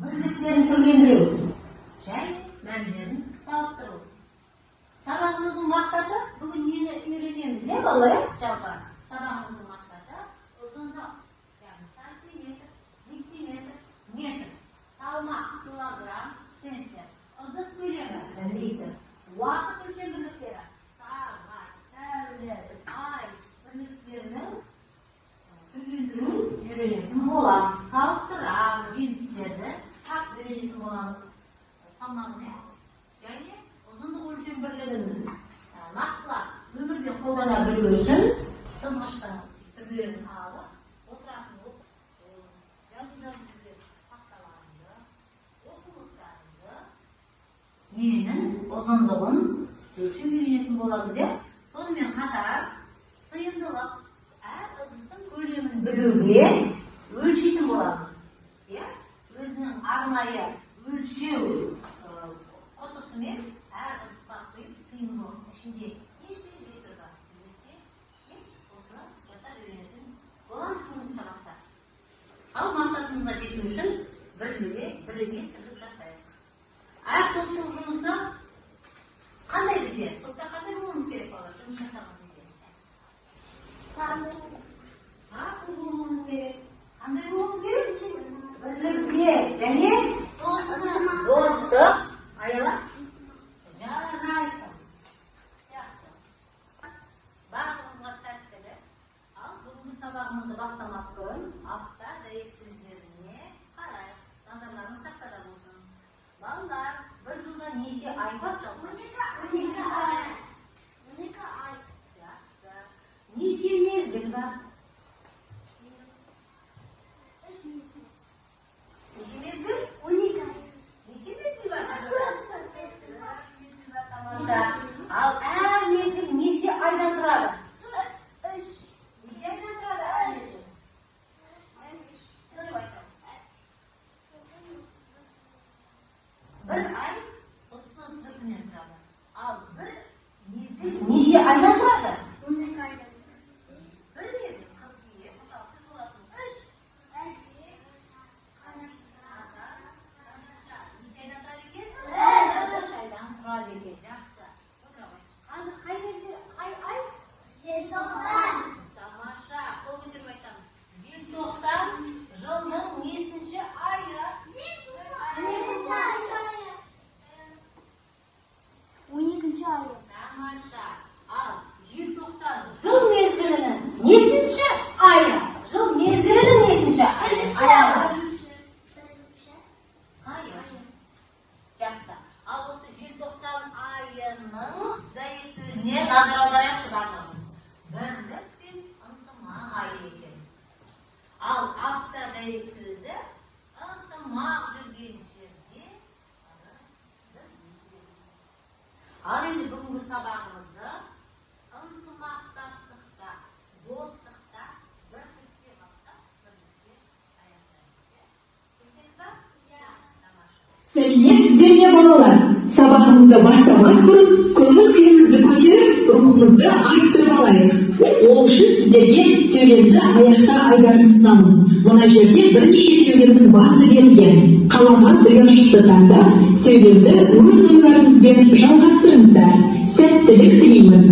Birdiklerini türlendiriyor. Мәндерін салыстыру. Сабағымыздың мақсаты бүгін нені үйренеміз, балалар? Жалпы сабағымыздың мақсаты ұзындық, яғни сантиметр, дециметр, метр, салмақ, килограмм, центнер, ыдыс көлемі, литр, уақыт өлшем бірліктері, сағат, тәулік, ай бірліктерінің түрлендіруін үйренетін боламыз. Салыстырамыз, жемістерді тап үйренетін боламыз. Салмағын, және ұзындық өлшем бірлігін нақтылап өмірде қолдана білу үшін сызғыштың түрлерін алып, отыратын жазу-жазу тақталарыңды, оқулықтарыңды, ненің ұзындығын өлшем үйренетін боламыз. Сонымен қатар сыйымдылық, әр ыдыстың көлемін білуге өлшейтін боламыз. Өзінің арнайы өлшеу құтысымен әр ыдысқа құйып сыйымдылық ішінде неше литр бар білсе, осыны жасап үйренетін боламыз бүгінгі сабақта. Ал мақсатымызға жету үшін бірге тірлік жасайық. Әр топтың жұмысы қандай бізде? Топта қандай болуымыз керек балалар? Жұмыс жасаған бізде. Тартым болуымыз керек. Қандай болуымыз керек? Бірлікте және достық. Аяла? Жарайсың. Жақсы. Барлығымызға сәттілік. Ал бүгінгі сабағымызды бастамас бұрын алtta дәйек сөздеріне қарайық. Назарларыңыз тақтада болсын. Балалар, бір жылда неше ай бар жалпы? 12 ай. 12 ай. Жақсы. Неше мезгіл бар? Неше мезгіл? 12 ай. Неше мезгіл бар? Ал әр мезгіл неше айдан тұрады? 3. Неше айдан тұрады әр мезгіл? 3. Бір ай 31 күннен тұрады. Ал бір мезгіл неше айдан тұрады? 12 айдан. Бір мезгіл қыркүйек, мысалы сіз болатыныз 3 айдан тұрады екен? 3 айдан тұрады екен. Жақсы. Қазір қай мезгіл, қай ай? Желтоқсан. Тамаша. Қол көтеріп айтамыз. Желтоқсан жылдың несінші айы? 12-ші айы. 12-ші айы. Тамаша. Ал желтоқсан жыл мезгілінің несінші айы? Жыл мезгілінің несінші айы? Жақсы. Ал осы желтоқсан айының дәйек сөзіне назар аударайықшы барлығымыз. Бірлік пен ынтымақ айы екен. Ал апта дәйек сөзі ынтымақ жүрген жерде ал енді бүгінгі сабағымызды ынтымақтастықта, достықта бірлікте бастап, бірлікте аяқтаймыз. Келсеңіз ба? Сәлеметсіздер ме балалар? Сабағымызды бастамас бұрын көңіл күйімізді көтеріп, рухымызды арттырып алайық. Ол үшін сіздерге сөйлемді аяқта айдарын ұсынамын. Мына жерде бірнеше сөйлемнің базы берілген. Қалаған ұяшықты таңдап, сөйлемді өз ойларыңызбен жалғастырыңыздар. Сәттілік тілеймін.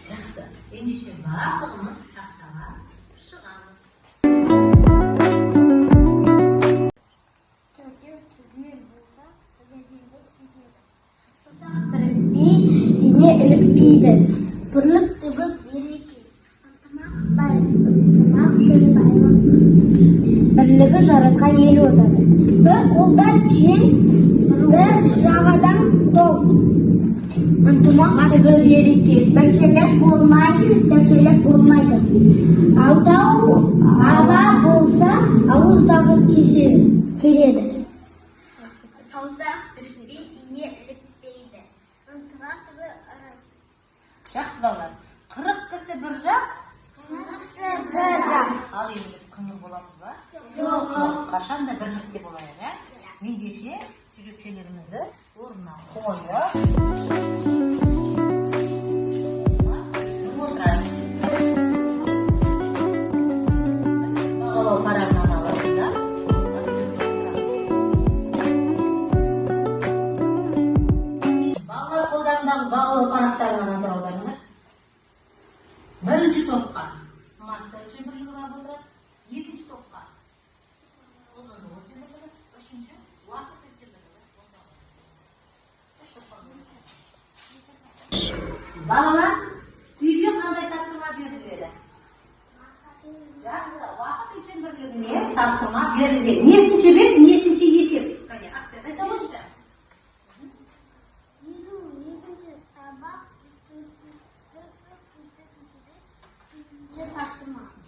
Жақсы. Ендеше барлығымыз тақтаға шығамыз. Iğne ilipiydi. Pırlık tıbık biriki. Ынтымақ сөйлеймін. Бірлігі жарасқан ел отаны. Бір қолдан жел, бір жағадан қол. Ынтымақ түбі береке. Бәселік болмайды. Алтау ала болса, ауыздағы келеді. Саусақ түрінбей ине ілікпейді. Ынтымақ түбі ырыс. Жақсы балалар. 40 кісі бір жақ, ал енді біз қыңыр боламыз ба? Жоқ. Қашан да бірлікте болайық, ендеше жүрекшелерімізді орнына қойып отырайық. Бағалау парағынан алып birinchi topqa massa uchun birligi bo'lib o'tiradi. Ikkinchi topqa uzunlik uchun birligi, uchinchi vaqt uchun birligi. Balalar, uyga qanday topshirma beriladi? Yaxshi, vaqt uchun birligini topshirma berilgan. Neshinchi bet, neshinchi yesib? Qani, aqtada aytamoqchi.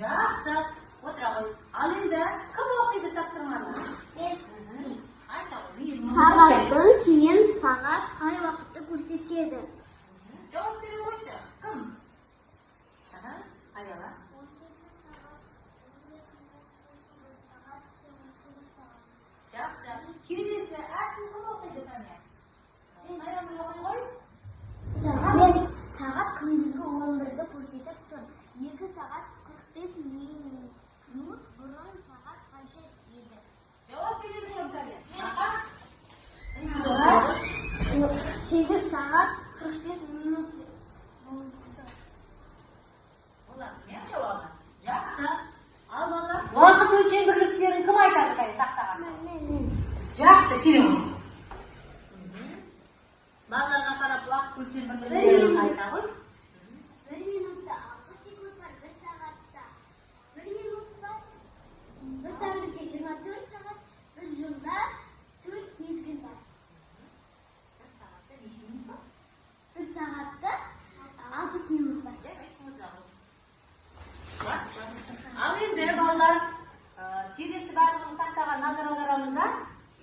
Yaxshi, o'tira qo'y. Al endi kim o'qiydi topshirmani? Saatdan keyin saat qay vaqtda ko'rsatadi? Javob bering o'sha. Kim? Ayollar. Yaxshi. Kelesi asl kim o'qiydi qani? Sayam qo'y. Saat kunduzgi 11 da ko'rsatib tur. 2 soat 45 minut burun saat qancha edi? Javob beradigan qani? 8 soat 45 minut. Ular ne javobi? Yaxshi. Albatta. Vaqt o'lcham birliklarini kim aytadi qani taxtaga? Yaxshi, keling. Ba'zilariga qarab vaqt o'lcham birliklarini ayta qo'y. 1 minutda 60 sekund var, 1 saatte 1 minut var, 1 tavlikka 24 saat, 1 yilda 4 mezgil var. 1 soatda 5 minut bor. 1 saatte 60 minut var. Al endi bolalar, kelesi barimiz taxtaga nazar audaramizda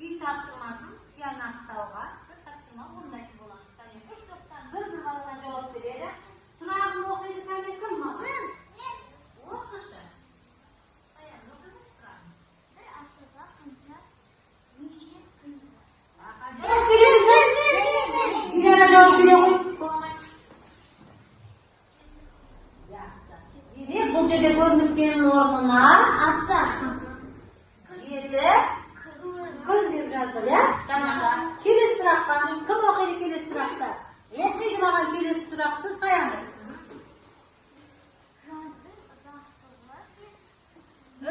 uy topshirmasin Tiyanatdagi bir topshirma bunday bo'ladi. Qani 3 to'pdan bir bolalar javob beradi. Sunag'ini o'qiydi qani kim ma'lum? O'qishi. Ayam o'qiydi sunag'ini. Bir asrda qancha necha kun var? Javob bering. Yana javob bering. Yaxshi. Demak, bu yerda ko'ringan o'rnina Hafta. 7 kun deb yozildi. Tamosha. Kelesi turaqqa kim o'qiydi kelesi turaqda? O'qiydi mana kelesi turaqda sayani.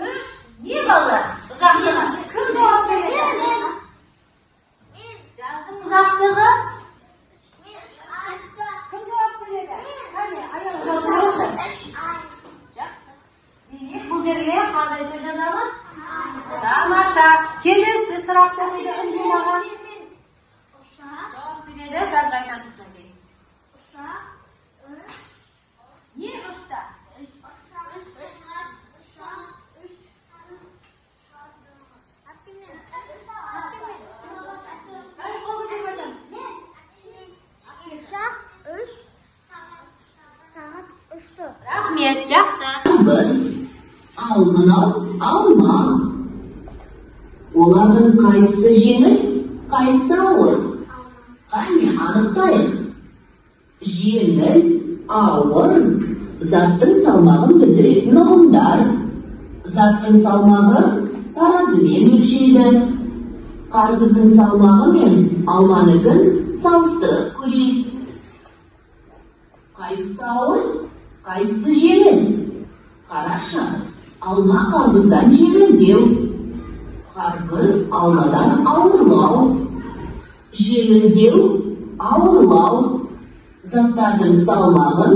Üç. Niye bolalar? Uzoqligi. Kim javob beradi? Yazdim uzoqligi. Kim javob beradi? Qani, ayol javob bersin. Yaxshi. Demak, bu yerga qanday ko'rsatamiz? Tamosha. Kelesi turaqda uyda undimaga javob beradi, hozir aytasiz sizga. Niye usta? Qani qo'lga bermadingiz. Saat 3'te. Rahmet, yaxshi. Biz almanav alma. Ularning qaysi yengil, qaysi og'ir? Qani aniqlaylik. Yengil, og'ir zatning salmog'ini bildiradigan nomlar. Zatning salmog'i tarozidan o'lchaydi. Qarg'izning salmog'i bilan olmanikin solishtirib ko'ring. Qaysi og'ir, qaysi yengil? Qarashni, olma qarg'izdan yengil. Qarg'iz olmadan og'irlov. Yengil, og'irlov. Zatlarning salmog'in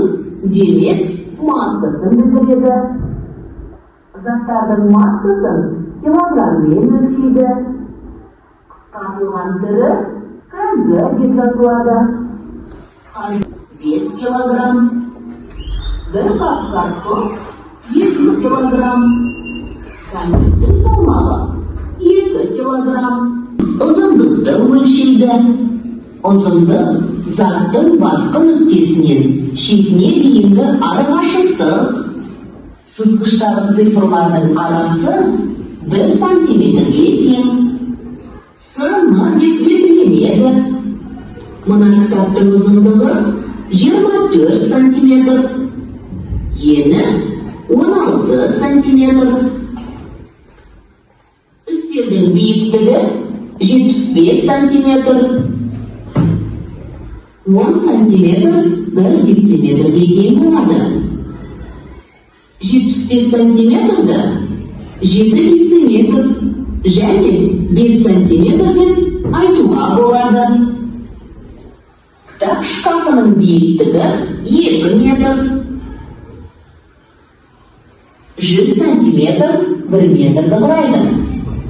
demak massasini bildiradi. Zatlarning massasin kilogrammen o'lchaydi. Qisqartirilgan turi kg deb yoziladi. 5 kilogram. Bir qop kartof 100 kilogram. Konfetning salmog'i 2 kilogram. Uzunlikda o'lchaydi. Uzunlik zatning boshqa nuqtasining shekliga deyingi aralashishdir. Suzg'ichdagi sifrlarning arasi 1 santimetrga teng. Sirni deb belgilanadi. Mana kitobning uzunligi 24 santimetr. Eni 16 santimetr. Üstelning biyikligi 75 santimetr. 10 santimetr 1 detsimetrga teng bo'ladi. 75 сантиметрді 7 дециметр және 5 сантиметр деп айтуға болады. Кітап шкафының биіктігі 2 метр. 100 сантиметр 1 метрді құрайды.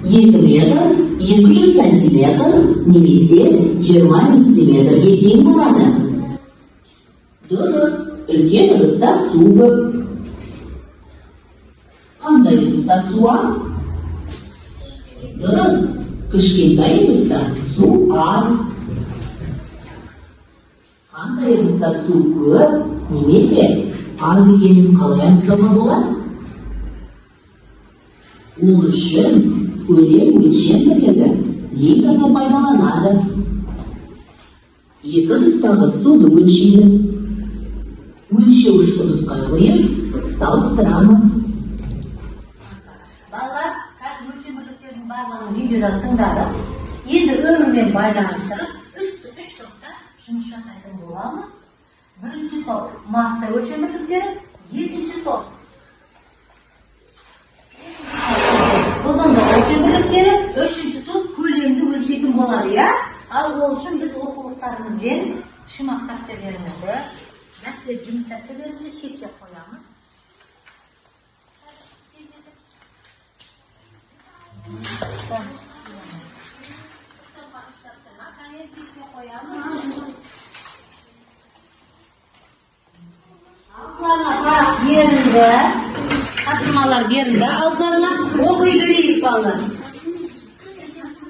2 метр 200 сантиметр немесе 20 дециметрге тең болады. Дұрыс, үлкен ыдыста су көп. Қандай ыдыста су аз? Дұрыс, кішкентай ыдыста су аз. Қандай ыдыста су көп немесе аз екенін қалай анықтауға болады? Ол үшін көлем өлшем бірлігі литрді пайдаланады. 2 ыдыстағы суды өлшейміз. Өлшеуіш ыдысқа қойып, салыстырамыз. Балалар, қазір өлшем бірліктерінің барлығын видеода тыңдадық. Енді өмірмен байланыстырып, үш топта жұмыс жасайтын боламыз. Бірінші топ масса өлшем бірліктері, екінші топ ұзындық өлшем бірліктері, үшінші топ көлемді өлшейтін болады, иә? Ал ол үшін біз оқулықтарымызбен шимақ тақшаларымызды, дәптер жұмыс дәптерлерімізді шетке қоямыз. Altlarına paraq berildi, tapşırmalar berildi. Altlarına оқи берейік балалар.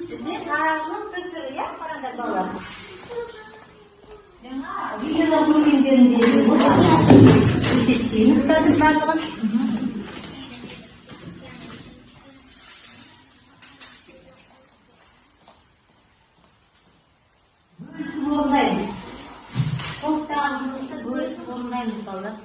Бізде таразының түрлері, иә, қараңдар балалар. Жаңа видеода көргендеріндей есептейміз қазір барлығын. Бөлісіп орындаймыз. Топтағы жұмысты бөлісіп орындаймыз балалар.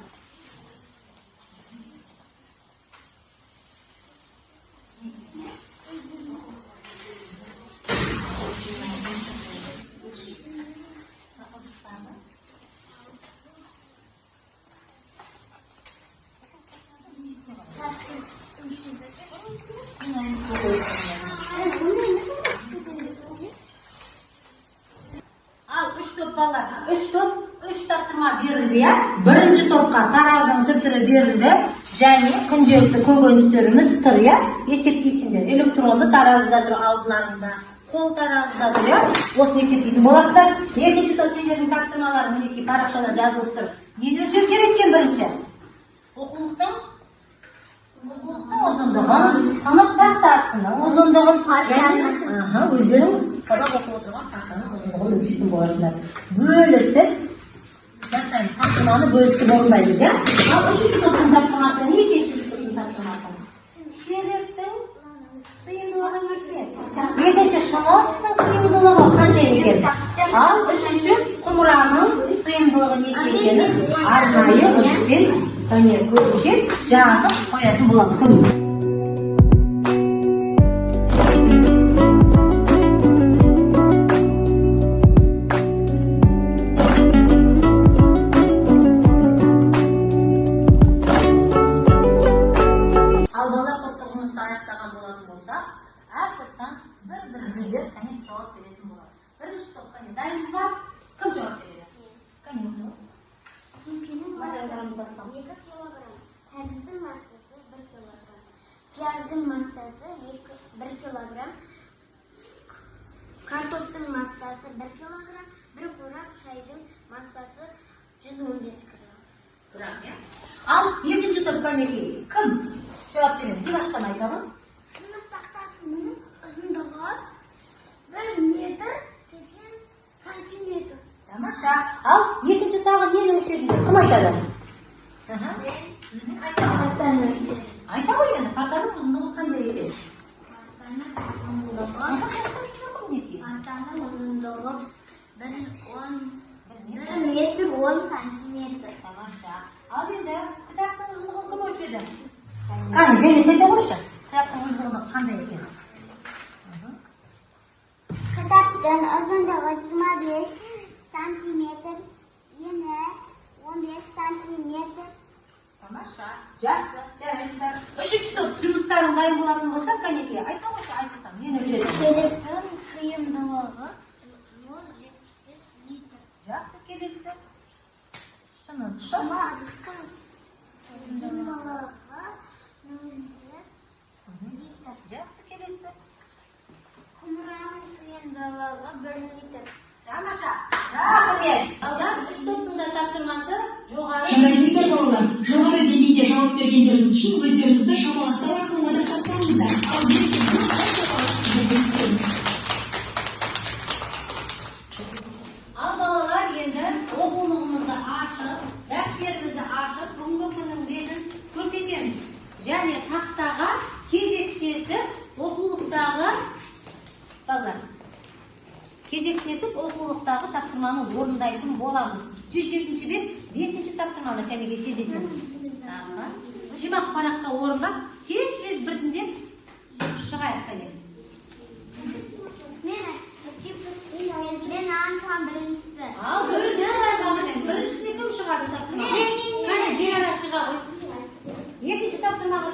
Al 3 top ballar, 3 top, 3 tapsırma berildi ya. Birinci topqa tarazının tüptürü berildi. Және күнделікті көкөністеріміз тұр ya. Есептейсіңдер. Электронды таразыда тұр алдыларында. Қол таразыда тұр ya. Осыны есептейтін боласыздар. Екінші топ сендердің тапсырмалары мінекей парақшада жазылып тұр. Нені өлшеу керек екен бірінші? Оқулықтың ұзындығын, сынып тақтасының ұзындығын, өздерің сабақ оқып отырған тақтаның ұзындығын өлшейтін боласыздар. Бөлісіп жасаймыз, тапсырманы бөлісіп орындаймыз, иә? Ал үшінші топтың тапсырмасы не, екінші топтың тапсырмасы? Шелектің сыйымдылығы неше? Екінші шыныптың сыйымдылығы қанша екен? Ал үшінші құмыраның сыйымдылығы неше екенін арнайы ыдыспен өлшеп жазып қоятын боламыз. Piyazın massası 1 kilogram, kartoftun massası 1 kilogram, bir kurak çayın massası 115 gram. Al, екінші топқа неге? Кім? Жауап беремін. Димаштан айтамын. Sınıf tahtasının uzunluğu 1 метр 80 сантиметр. Тамаша. Ал, екінші тағы нені өлшедіңдер? Кім айтады? Айта ғой енді, картаның ұзындығы қандай екен? Kартаның uzunluğu 1 метр 10 сантиметр. Тамаша. Ал енді, кітаптың ұзындығын кім өлшеді? Қане, және айта қойшы. Кітаптың ұзындығы қандай екен? Kitaptan uzunluğu 25 santimetre, yine 15 santimetre. Тамаша. Жақсы. Жарайсыздар. Үшінші топ жұмыстарың дайын болатын болса, кәнекей, айта қойшы Айсұлтан, нені өлшедің? Телектің сыйымдылығы 0,75 литр. Жақсы, келесі. Шынын тұтып. Шыма ыдыстың сыйымдылығы 0,5 литр. Жақсы, келесі. Құмыраның сыйымдылығы 1 литр. Тамаша. Рахмет. Алдар, үш топтың да тапсырмасы жоғары. Жарайсыздар балалар, жоғары деңгейде жауап бергендеріңіз үшін өздеріңізді шапалақтау арқылы мадақтатамыздар. Ал Ал балалар енді оқулығымызды ашып, дәптерімізді ашып, бүгінгі күннің ретін көрсетеміз. Және тақтаға кезектесіп оқулықтағы балалар. Кезектесіп оқулықтағы тапсырманы орындайтын боламыз. 107-ші бет 5-ші тапсырманы кәнеге тездетеміз. Жимақ параққа орындап, тез-тез біртіндеп шығайық кәнеге. Мен аншыған біріншісі. Ал, біріншісіне кім шығады тапсырма? Кәне, Динара шыға ғой. Екінші тапсырмаға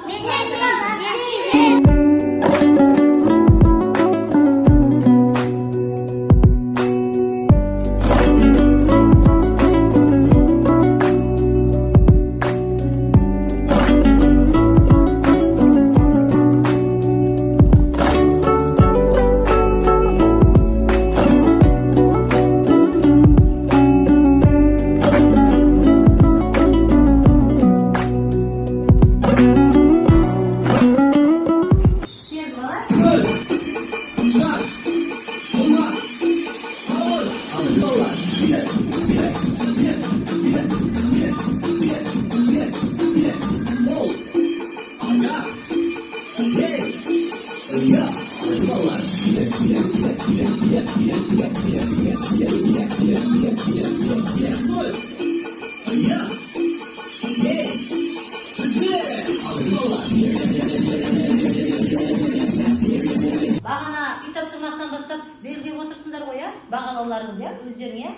бағана үй тапсырмасынан бастап белгілеп отырсыңдар ғой, бағалауларыңды өздеріңе.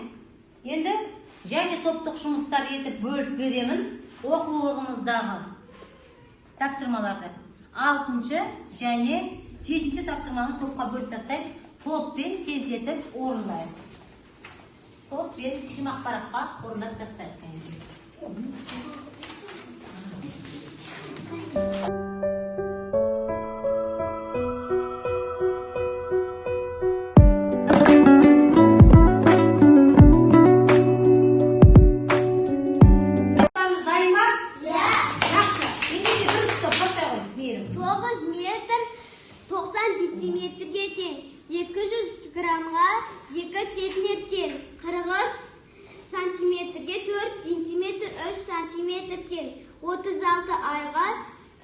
Енді және топтық жұмыстар етіп бөліп беремін оқулығымыздағы тапсырмаларды. 6-шы және 7-ші тапсырманы топқа бөліп тастайық, топпен тездетіп орындайық. Топпен жимақ параққа орындап тастайық. Дециметрге тең, 200 грамға 2 центнер тең, 40 сантиметрге 4 дециметр 3 сантиметр тең, 36 айға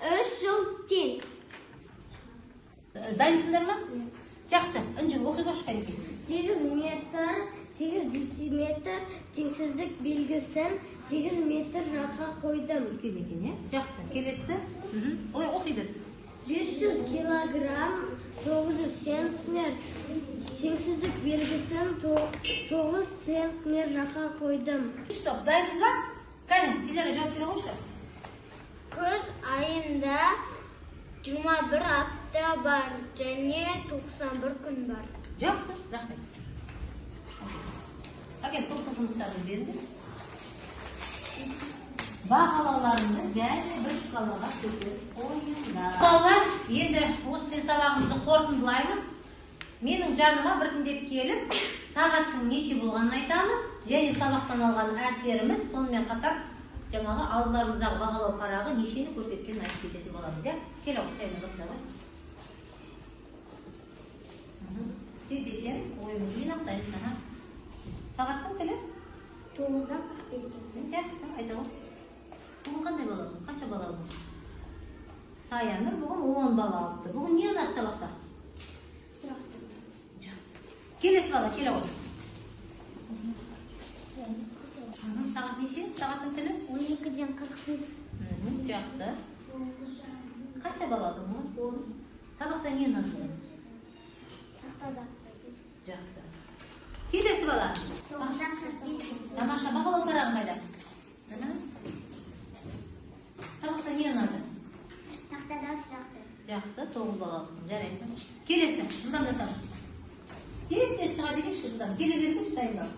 3 жыл тең. Дайынсыңдар ма? Жақсы, үнжі оқиға шыққан екен. 8 метр, 8 дециметр теңсіздік белгісін 8 метр жаққа қойдым. Жақсы, келесі. Ой, оқи бер. 500 килограмм 900 центнер теңсіздік белгісін 9 центнер жаққа қойдым. Стоп, дайынбыз ба? Кәне, Динара жауап бере қойшы. Күз айында 21 апта бар және 91 күн бар. Жақсы, рахмет. Әкем, топтық жұмыстарын берді. Бағалауларыңды және бір шкалаға көтеріп қойыңдар. Балалар, енді осымен сабағымызды қорытындылаймыз. Менің жаныма біртіндеп келіп, сағаттың неше болғанын айтамыз, және сабақтан алған әсеріміз, сонымен қатар жаңағы алдыларыңыздағы бағалау парағы нешені көрсеткенін айтып кететін боламыз, иә? Кел ау, сәймен басына ғой. Тездетеміз, ойымызды жинақтаймыз. Сағаттың тілі? 9-дан 45-ке. Жақсы, айта ғой. Бүгін қандай бала алды? Қанша бала алды? Саяныр бүгін 10 бала алды. Бүгін не ұнады сабақта? Сұрақтар. Жақсы. Келесі бала, келе ғой. Сағат неше? Сағаттың тілі? 12-ден 48. Жақсы. Қанша бала алды? 10. Сабақта не ұнады? Тақтада. Жақсы. Келесі бала. 9-дан 45. Тамаша, бағалау парағын қайда? Сабақта не ұнады? Тақтадан сұрақты. Жақсы, 9 балапсың, жарайсың. Келесі, жылдамдатамыз. Тез шыға берейікші жылдам. Келе берді дайындал.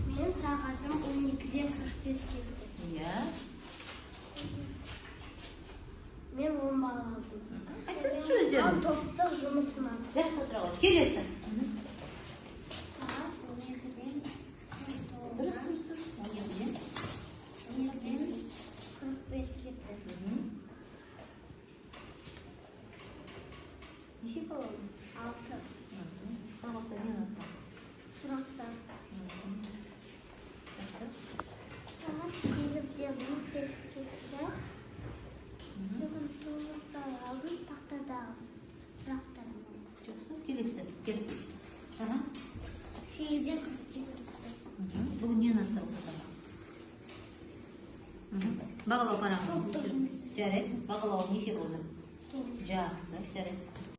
Менің сағатым 12-ден 45 келді. Иә. Мен 10 бал алдым. Айтсаңшы өздерің. Ал топтық жұмысым алды. Жақсы отыра ғой. Келесі. Сағат 12-ден Дұрыс. 12-ден 45 кетті. Неше бал алдың? 6. Сабақта не ұнатсың? Сұрақтар. Жақсы. Сағат 8-ден 15 кетті. Бүгін 9 бал алдым. Тақтадағы сұрақтарымды. Жақсы. Келесі. Кел. Ага. 8-ден 45 кетті. Бүгін не ұнатса осы сабақ? Бағалау парағы. Топтық жұмыс. Жарайсың. Бағалау неше болды? 9. Жақсы. Жарайсың.